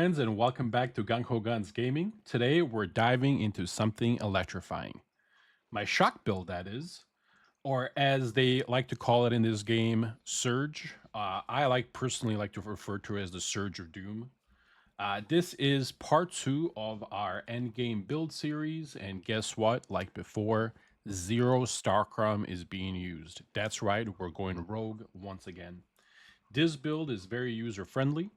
friends, and welcome back to Gung Ho Guns Gaming. Today, we're diving into something electrifying. My shock build, that is, or as they like to call it in this game, Surge. I personally like to refer to it as the Surge of Doom. This is part two of our Endgame build series, and guess what? Like before, zero Starchrom is being used. That's right, we're going rogue once again. This build is very user friendly.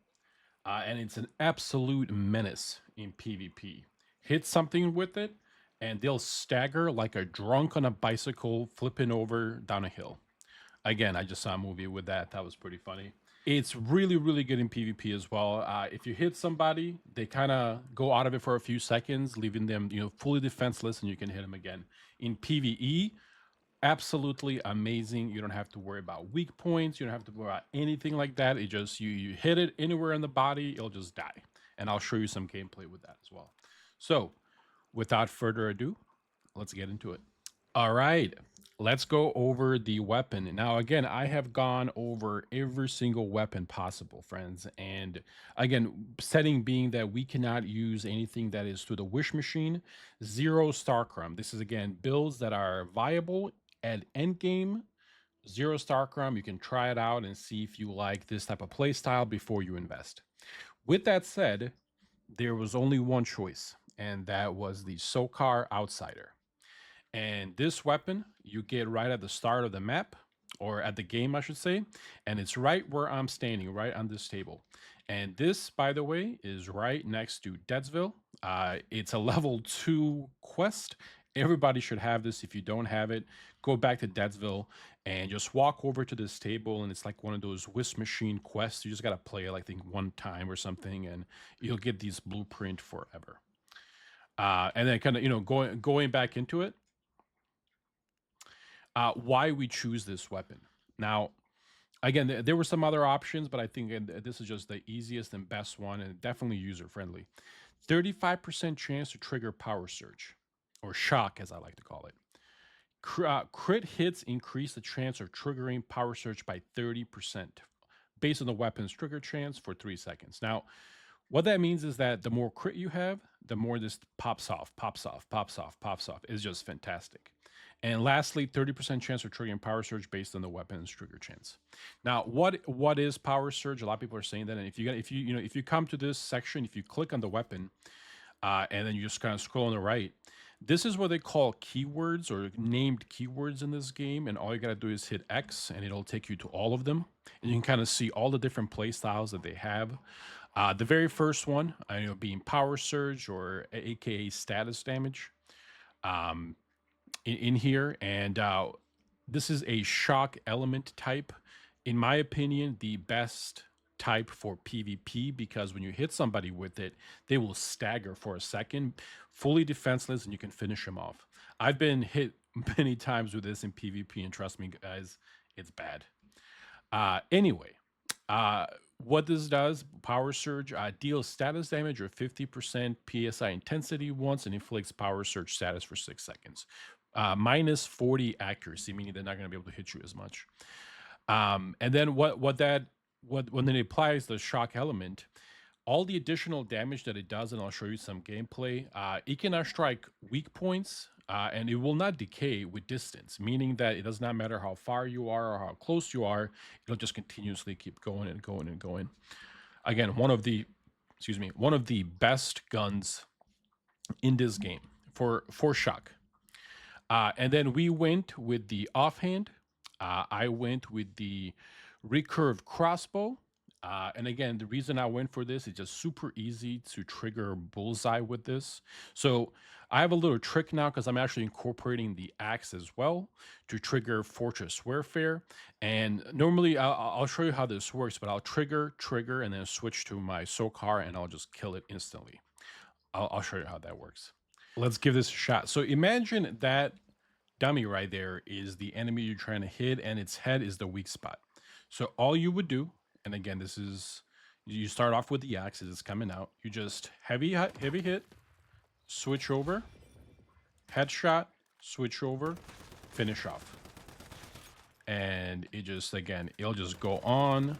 And it's an absolute menace in PvP. Hit something with it, and they'll stagger like a drunk on a bicycle flipping over down a hill. Again, I just saw a movie with that. That was pretty funny. It's really, really good in PvP as well. If you hit somebody, they kind of go out of it for a few seconds, leaving them, fully defenseless, and you can hit them again. In PvE, absolutely amazing. You don't have to worry about weak points. You don't have to worry about anything like that. It just you hit it anywhere in the body, it'll just die. And I'll show you some gameplay with that as well. So, without further ado, let's get into it. All right, let's go over the weapon. Now, again, I have gone over every single weapon possible, friends. And again, setting being that we cannot use anything that is through the wish machine, zero Starcrum. This is, again, builds that are viable at endgame, zero Starcrum. You can try it out and see if you like this type of play style before you invest. With that said, there was only one choice, and that was the Sokar Outsider. And this weapon you get right at the start of the map, or at the game, I should say. And it's right where I'm standing, right on this table. And this, by the way, is right next to Deadsville. It's a level 2 quest. Everybody should have this. If you don't have it, go back to Deadsville and just walk over to this table. And it's like one of those whisk machine quests. You just got to play it, I think, one time or something, and you'll get these blueprint forever. And then kind of, going back into it, why we choose this weapon. Now, again, there were some other options, but I think this is just the easiest and best one, and definitely user friendly. 35% chance to trigger power surge, or shock, as I like to call it. Crit hits increase the chance of triggering power surge by 30%, based on the weapon's trigger chance for 3 seconds. Now, what that means is that the more crit you have, the more this pops off, pops off, pops off, pops off. It's just fantastic. And lastly, 30% chance of triggering power surge based on the weapon's trigger chance. Now, what is power surge? A lot of people are saying that, and if you come to this section, if you click on the weapon, and then you just kind of scroll on the right, this is what they call keywords, or named keywords in this game, and all you gotta do is hit X, and it'll take you to all of them, and you can kind of see all the different play styles that they have. The very first one, being power surge, or AKA status damage, in here, and this is a shock element type. In my opinion, the best type for PvP, because when you hit somebody with it, they will stagger for a second, fully defenseless, and you can finish them off. I've been hit many times with this in PvP, and trust me, guys, it's bad. Anyway, what this does, power surge, deals status damage or 50% PSI intensity once, and inflicts power surge status for 6 seconds. Minus 40 accuracy, meaning they're not going to be able to hit you as much. And then when it applies the shock element, all the additional damage that it does, and I'll show you some gameplay, it cannot strike weak points, and it will not decay with distance, meaning that it does not matter how far you are or how close you are, it'll just continuously keep going and going and going. Again, one of the best guns in this game for shock. And then we went with the offhand. I went with the recurve crossbow. And again, the reason I went for this is just super easy to trigger bullseye with this. So I have a little trick now, because I'm actually incorporating the axe as well to trigger fortress warfare. And normally I'll show you how this works, but I'll trigger, and then switch to my Sokar, and I'll just kill it instantly. I'll show you how that works. Let's give this a shot. So imagine that dummy right there is the enemy you're trying to hit, and its head is the weak spot. So all you would do, and again, this is, you start off with the axe as it's coming out. You just heavy hit, switch over, headshot, switch over, finish off. And it just, it'll just go on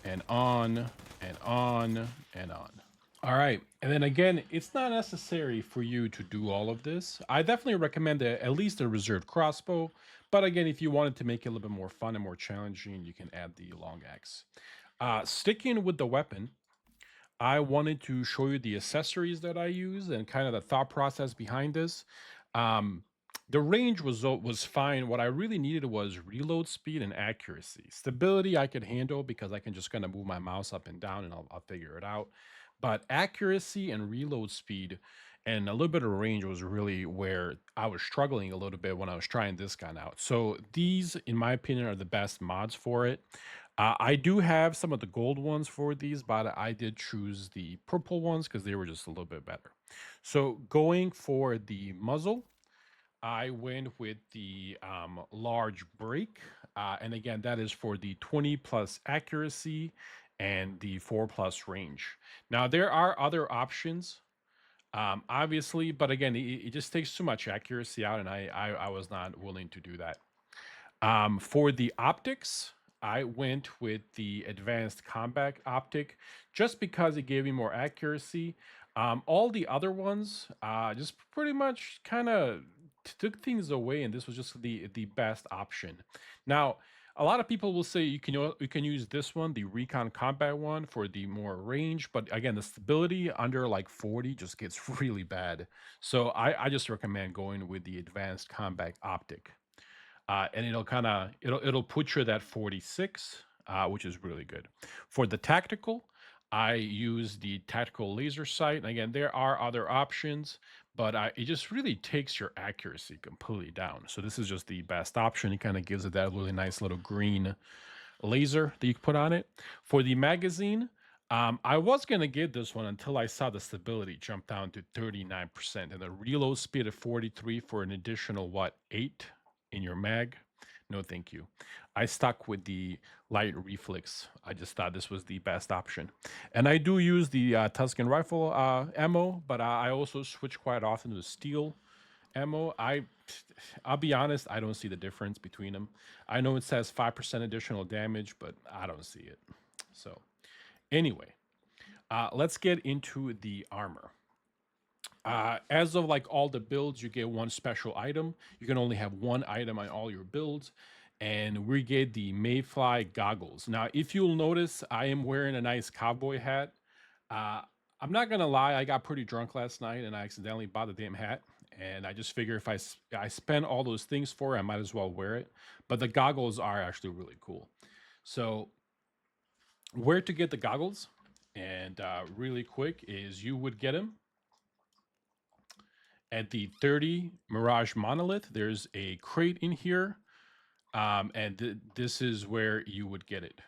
and on and on and on. All right. And then again, it's not necessary for you to do all of this. I definitely recommend at least a reserved crossbow. But again, if you wanted to make it a little bit more fun and more challenging, you can add the long axe. Sticking with the weapon, I wanted to show you the accessories that I use and kind of the thought process behind this. Um, the range was fine. What I really needed was reload speed and accuracy. Stability I could handle because I can just kind of move my mouse up and down and I'll figure it out. But accuracy and reload speed and a little bit of range was really where I was struggling a little bit when I was trying this gun out. So these, in my opinion, are the best mods for it. I do have some of the gold ones for these, but I did choose the purple ones because they were just a little bit better. So going for the muzzle, I went with the large break. And again, that is for the 20 plus accuracy and the 4 plus range. Now, there are other options, obviously, but again, it just takes too much accuracy out, and I was not willing to do that. For the optics, I went with the advanced combat optic just because it gave me more accuracy. All the other ones just pretty much kind of took things away, and this was just the best option. Now, a lot of people will say you can use this one, the recon combat one, for the more range, but again, the stability under like 40 just gets really bad. So I just recommend going with the advanced combat optic, and it'll put you at that 46, which is really good. For the tactical, I use the tactical laser sight. And again, there are other options, but it just really takes your accuracy completely down. So this is just the best option. It kind of gives it that really nice little green laser that you can put on it. For the magazine, I was gonna get this one until I saw the stability jump down to 39% and the reload speed of 43 for an additional what, 8 in your mag. No, thank you. I stuck with the light reflex. I just thought this was the best option, and I do use the Tuscan rifle ammo, but I also switch quite often to steel ammo. I'll be honest, I don't see the difference between them. I know it says 5% additional damage, but I don't see it. So anyway, let's get into the armor. As of like all the builds, you get one special item. You can only have one item on all your builds. And we get the Mayfly goggles. Now, if you'll notice, I am wearing a nice cowboy hat. Uh, I'm not gonna lie, I got pretty drunk last night and I accidentally bought the damn hat. And I just figure if I spend all those things for it, I might as well wear it. But the goggles are actually really cool. So where to get the goggles? And really quick is you would get them at the 30 Mirage Monolith. There's a crate in here, and this is where you would get it.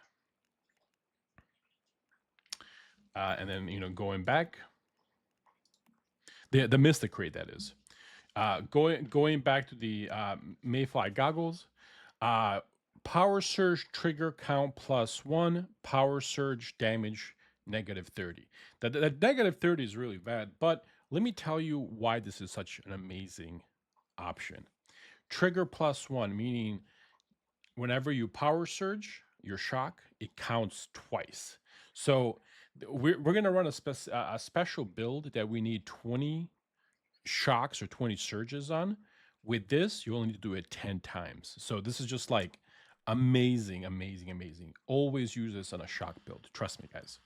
And then going back, the Mystic crate, that is. Going back to the Mayfly goggles, uh, power surge trigger count +1, power surge damage -30. That -30 is really bad, but let me tell you why this is such an amazing option. Trigger +1, meaning whenever you power surge your shock, it counts twice. So we're going to run a special build that we need 20 shocks or 20 surges on. With this, you only need to do it 10 times. So this is just like amazing, amazing, amazing. Always use this on a shock build. Trust me, guys.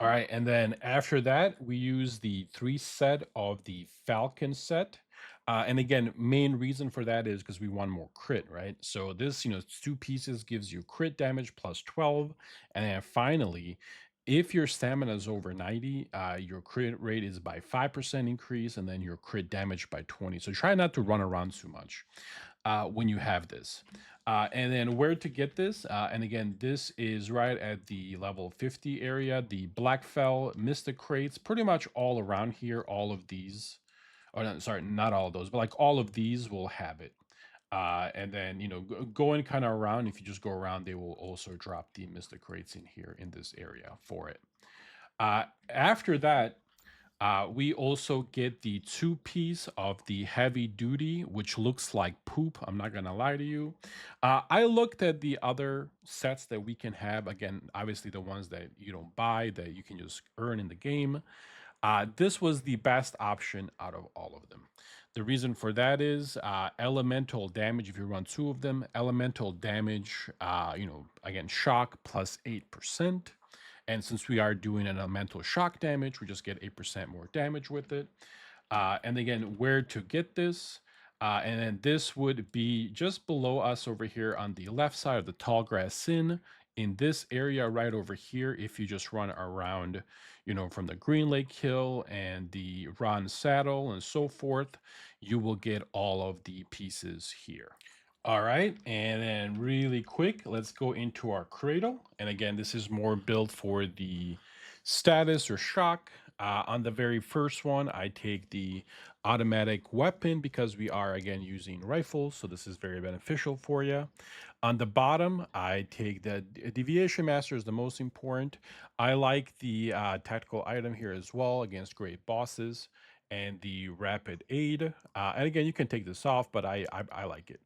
All right, and then after that, we use the 3 set of the Falcon set. And again, main reason for that is because we want more crit, right? So this, 2 pieces gives you crit damage +12. And then finally, if your stamina is over 90, your crit rate is by 5% increase, and then your crit damage by 20. So try not to run around too much when you have this. And then where to get this? And again, this is right at the level 50 area, the Blackfell Mystic crates, pretty much all around here. All of these, or no, sorry, not all of those, but like all of these will have it. And then, going kind of around, if you just go around, they will also drop the Mystic crates in here in this area for it. After that, we also get the 2 piece of the heavy duty, which looks like poop. I'm not gonna lie to you. I looked at the other sets that we can have. Again, obviously the ones that you don't buy, that you can just earn in the game. This was the best option out of all of them. The reason for that is elemental damage. If you run two of them, elemental damage, again, shock plus 8%. And since we are doing an elemental shock damage, we just get 8% more damage with it. And again, where to get this? And then this would be just below us over here on the left side of the tall grass in this area right over here. If you just run around, from the Green Lake Hill and the Ron Saddle and so forth, you will get all of the pieces here. All right, and then really quick, let's go into our cradle. And again, this is more built for the status or shock. On the very first one, I take the automatic weapon because we are again using rifles, so this is very beneficial for you. On the bottom, I take the deviation master is the most important. I like the tactical item here as well against great bosses and the rapid aid. And again, you can take this off, but I like it.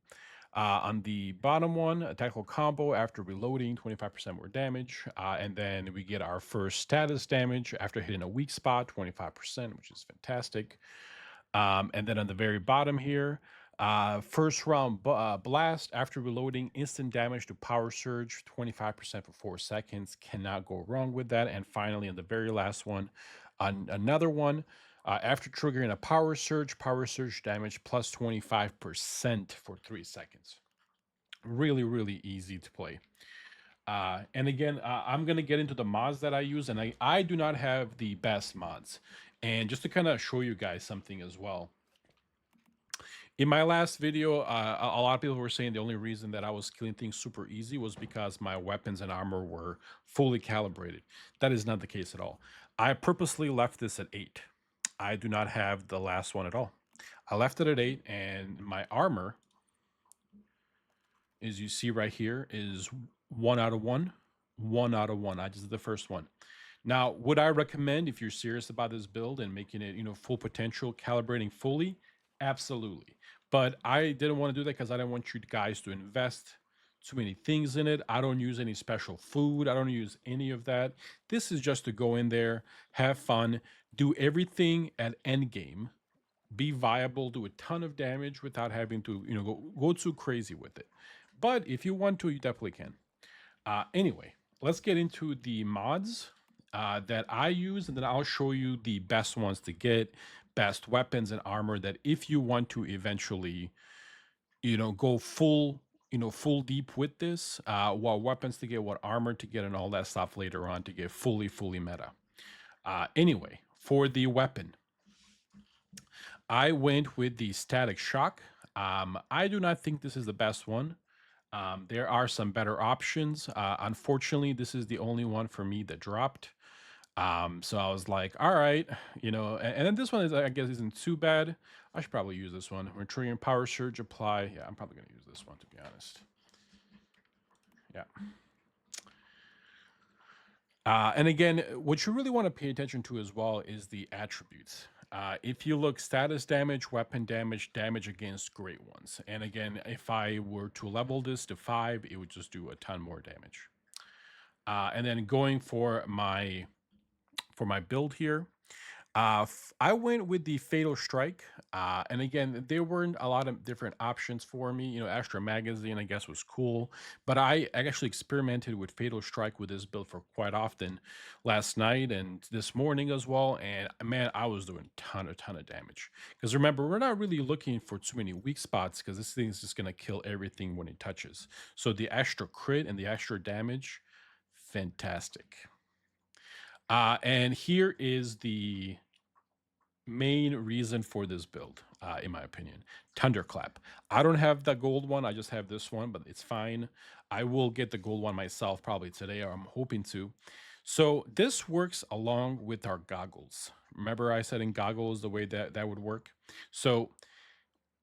On the bottom one, a tactical combo after reloading, 25% more damage. And then we get our first status damage after hitting a weak spot, 25%, which is fantastic. And then on the very bottom here, first round blast after reloading, instant damage to power surge, 25% for 4 seconds. Cannot go wrong with that. And finally, on the very last one, another one. After triggering a power surge damage plus 25% for 3 seconds. Really, really easy to play. And again, I'm going to get into the mods that I use, and I do not have the best mods. And just to kind of show you guys something as well. In my last video, a lot of people were saying the only reason that I was killing things super easy was because my weapons and armor were fully calibrated. That is not the case at all. I purposely left this at 8. I do not have the last one at all. I left it at 8, and my armor, as you see right here, is 1 out of 1. 1 out of 1. I just did the first one. Now, would I recommend, if you're serious about this build and making it, full potential, calibrating fully? Absolutely. But I didn't want to do that because I didn't want you guys to invest too many things in it. I don't use any special food. I don't use any of that. This is just to go in there, have fun, do everything at endgame, be viable, do a ton of damage without having to, go too crazy with it. But if you want to, you definitely can. Anyway, let's get into the mods that I use, and then I'll show you the best ones to get, best weapons and armor that if you want to eventually, go full deep with this, what weapons to get, what armor to get, and all that stuff later on to get fully meta. Anyway, for the weapon, I went with the static shock. I do not think this is the best one. There are some better options. Unfortunately, this is the only one for me that dropped. So I was like, all right, and then this one is, I guess, isn't too bad. I should probably use this one. We're triggering power surge apply. Yeah, I'm probably gonna use this one to be honest. Yeah. And again, what you really want to pay attention to as well is the attributes. If you look status damage, weapon damage, damage against great ones. And again, if I were to level this to 5, it would just do a ton more damage. And then going for my build here, I went with the Fatal Strike, and again, there weren't a lot of different options for me. Extra magazine, I guess, was cool, but I actually experimented with Fatal Strike with this build for quite often last night and this morning as well. And man, I was doing a ton of damage. Because remember, we're not really looking for too many weak spots because this thing is just gonna kill everything when it touches. So the extra crit and the extra damage, fantastic. And here is the main reason for this build, in my opinion. Thunderclap. I don't have the gold one. I just have this one, but it's fine. I will get the gold one myself probably today, or I'm hoping to. So this works along with our goggles. Remember I said in goggles the way that would work? So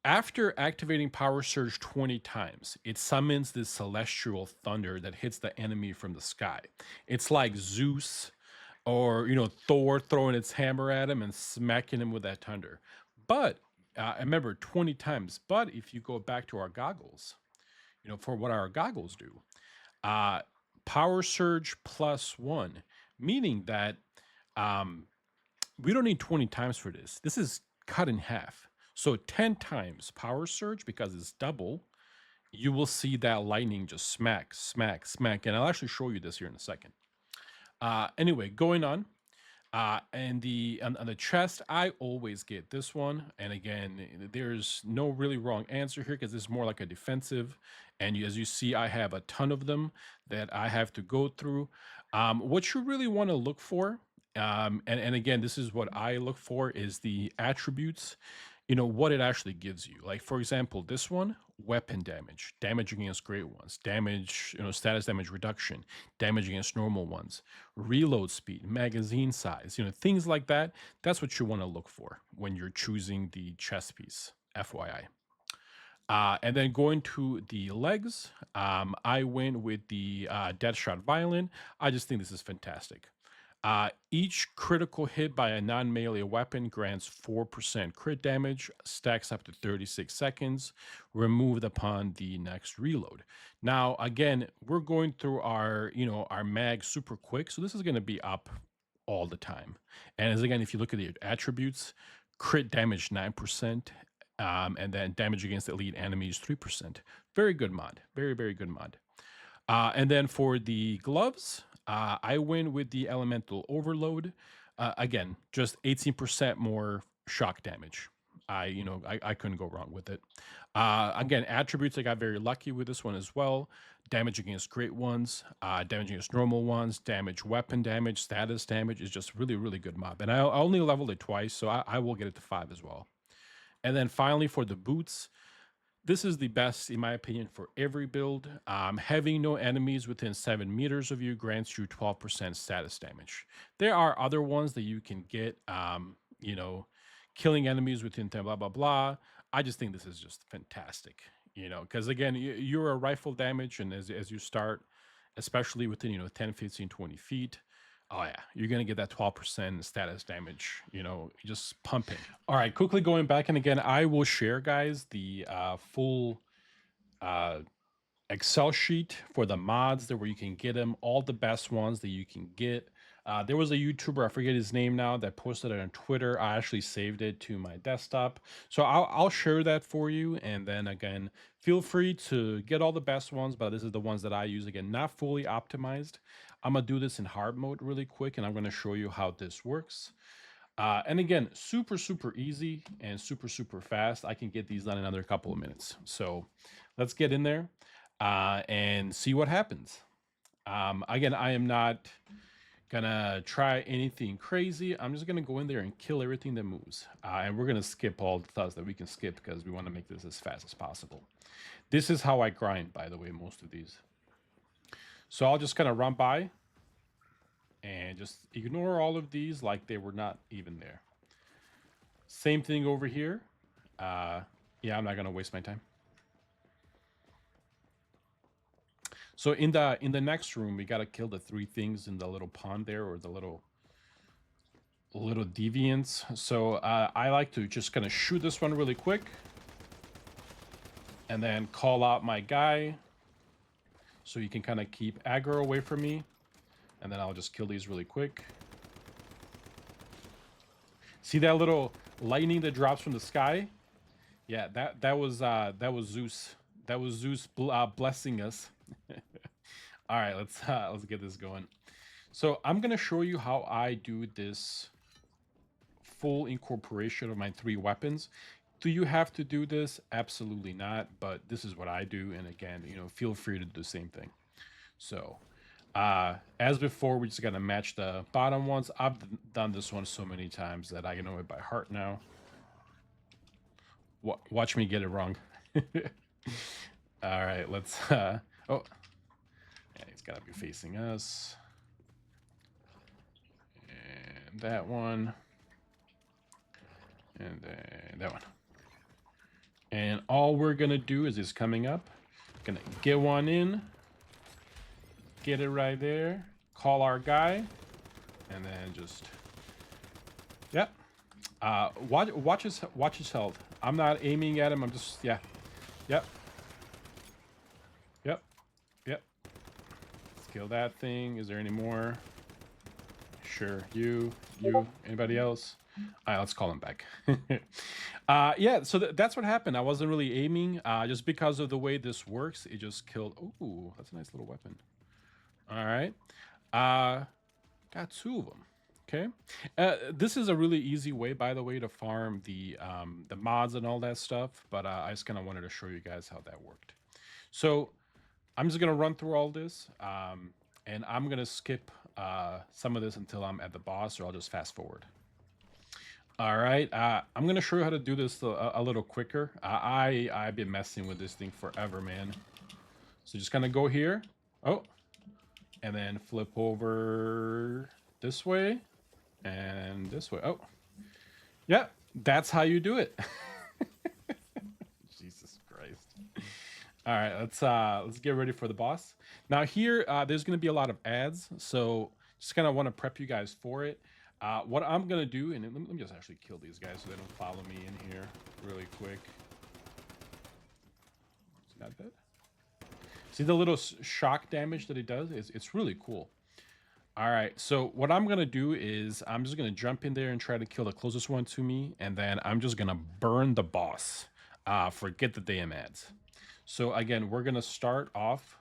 after activating Power Surge 20 times, it summons this celestial thunder that hits the enemy from the sky. It's like Zeus or Thor throwing its hammer at him and smacking him with that thunder. But I remember 20 times. But if you go back to our goggles, for what our goggles do, Power Surge +1, meaning that we don't need 20 times for this. This is cut in half. So 10 times power surge, because it's double, you will see that lightning just smack, smack, smack. And I'll actually show you this here in a second. Anyway, going on. And on the chest, I always get this one. And again, there's no really wrong answer here because this is more like a defensive. And as you see, I have a ton of them that I have to go through. What you really want to look for, and again, this is what I look for, is the attributes. You know what it actually gives you. Like for example, this one, weapon damage, damage against great ones, damage, status damage reduction, damage against normal ones, reload speed, magazine size, things like that. That's what you want to look for when you're choosing the chest piece, FYI. And then going to the legs, I went with the Deathshot Violent. I just think this is fantastic. Each critical hit by a non-melee weapon grants 4% crit damage, stacks up to 36 seconds, removed upon the next reload. Now, again, we're going through our mag super quick, so this is going to be up all the time. And as again, if you look at the attributes, crit damage 9%, and then damage against elite enemies 3%. Very good mod. Very, very good mod. And then for the gloves, I win with the Elemental Overload. Again, just 18% more shock damage. I couldn't go wrong with it. Again, attributes, I got very lucky with this one as well. Damage against great ones, damage against normal ones, damage weapon damage, status damage is just really, really good mob. And I only leveled it twice, so I will get it to 5 as well. And then finally for the boots, this is the best, in my opinion, for every build. Having no enemies within 7 meters of you grants you 12% status damage. There are other ones that you can get, killing enemies within 10, blah, blah, blah. I just think this is just fantastic, because again, you're a rifle damage, and as you start, especially within, 10, 15, 20 feet, oh yeah, you're gonna get that 12% status damage, just pumping. All right, quickly going back, and again, I will share, guys, the full Excel sheet for the mods there where you can get them, all the best ones that you can get. There was a YouTuber, I forget his name now, that posted it on Twitter. I actually saved it to my desktop. So I'll share that for you. And then again, feel free to get all the best ones, but this is the ones that I use. Again, not fully optimized. I'm going to do this in hard mode really quick, and I'm going to show you how this works. And again, super, super easy and super, super fast. I can get these done in another couple of minutes. So let's get in there and see what happens. Again, I am not gonna try anything crazy. I'm just gonna go in there and kill everything that moves. And we're gonna skip all the stuff that we can skip because we want to make this as fast as possible. This is how I grind, by the way, most of these. So I'll just kind of run by and just ignore all of these like they were not even there. Same thing over here. Yeah, I'm not gonna waste my time. So in the next room, we gotta kill the 3 things in the little pond there, or the little deviants. So I like to just kind of shoot this one really quick, and then call out my guy, so you can kind of keep aggro away from me, and then I'll just kill these really quick. See that little lightning that drops from the sky? Yeah, that was Zeus. That was Zeus blessing us. All right, let's get this going. So I'm gonna show you how I do this full incorporation of my 3 weapons. Do you have to do this? Absolutely not, but this is what I do. And again, feel free to do the same thing. So as before, we just gotta match the bottom ones. I've done this one so many times that I know it by heart now. Watch me get it wrong. All right, let's oh yeah, he's gotta be facing us. And that one. And then that one. And all we're gonna do is coming up, gonna get one in, get it right there, call our guy, and then just, yep. Watch his health. I'm not aiming at him. I'm just, yeah, yep, yep, yep. Let's kill that thing. Is there any more? Sure. You, anybody else? All right, let's call him back. Yeah, so that's what happened. I wasn't really aiming. Just because of the way this works, it just killed. Ooh, that's a nice little weapon. All right. Got two of them. Okay. This is a really easy way, by the way, to farm the mods and all that stuff. But I just kind of wanted to show you guys how that worked. So I'm just gonna run through all this, and I'm gonna skip some of this until I'm at the boss, or I'll just fast forward. All right, I'm gonna show you how to do this a little quicker. I've been messing with this thing forever, man. So just kind of go here. Oh, and then flip over this way and this way. Oh, yeah, that's how you do it. Jesus Christ. All right, let's get ready for the boss. Now here, there's going to be a lot of ads, so just kind of want to prep you guys for it. What I'm going to do, and let me just actually kill these guys so they don't follow me in here really quick. Is that dead? See the little shock damage that it does? It's really cool. All right, so what I'm going to do is I'm just going to jump in there and try to kill the closest one to me, and then I'm just going to burn the boss. Forget the damn ads. So again, we're going to start off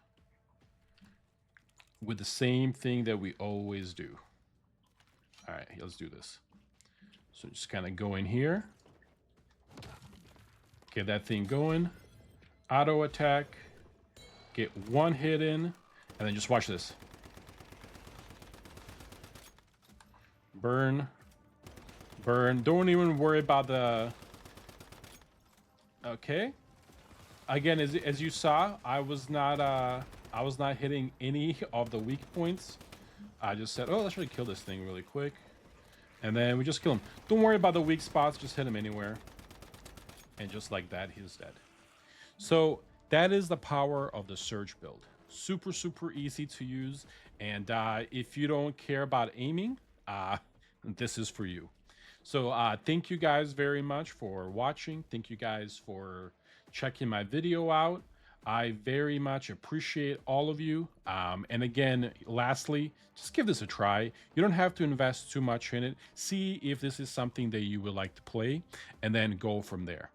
with the same thing that we always do. All right, let's do this. So just kind of go in here. Get that thing going. Auto attack. Get one hit in. And then just watch this. Burn. Burn. Don't even worry about the... Okay. Again, as you saw, I was not hitting any of the weak points. I just said, oh, let's really kill this thing really quick. And then we just kill him. Don't worry about the weak spots. Just hit him anywhere. And just like that, he's dead. So that is the power of the Surge build. Super, super easy to use. And if you don't care about aiming, this is for you. So thank you guys very much for watching. Thank you guys for checking my video out. I very much appreciate all of you. And again, lastly, just give this a try. You don't have to invest too much in it. See if this is something that you would like to play, and then go from there.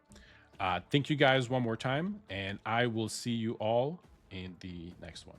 Thank you guys one more time, and I will see you all in the next one.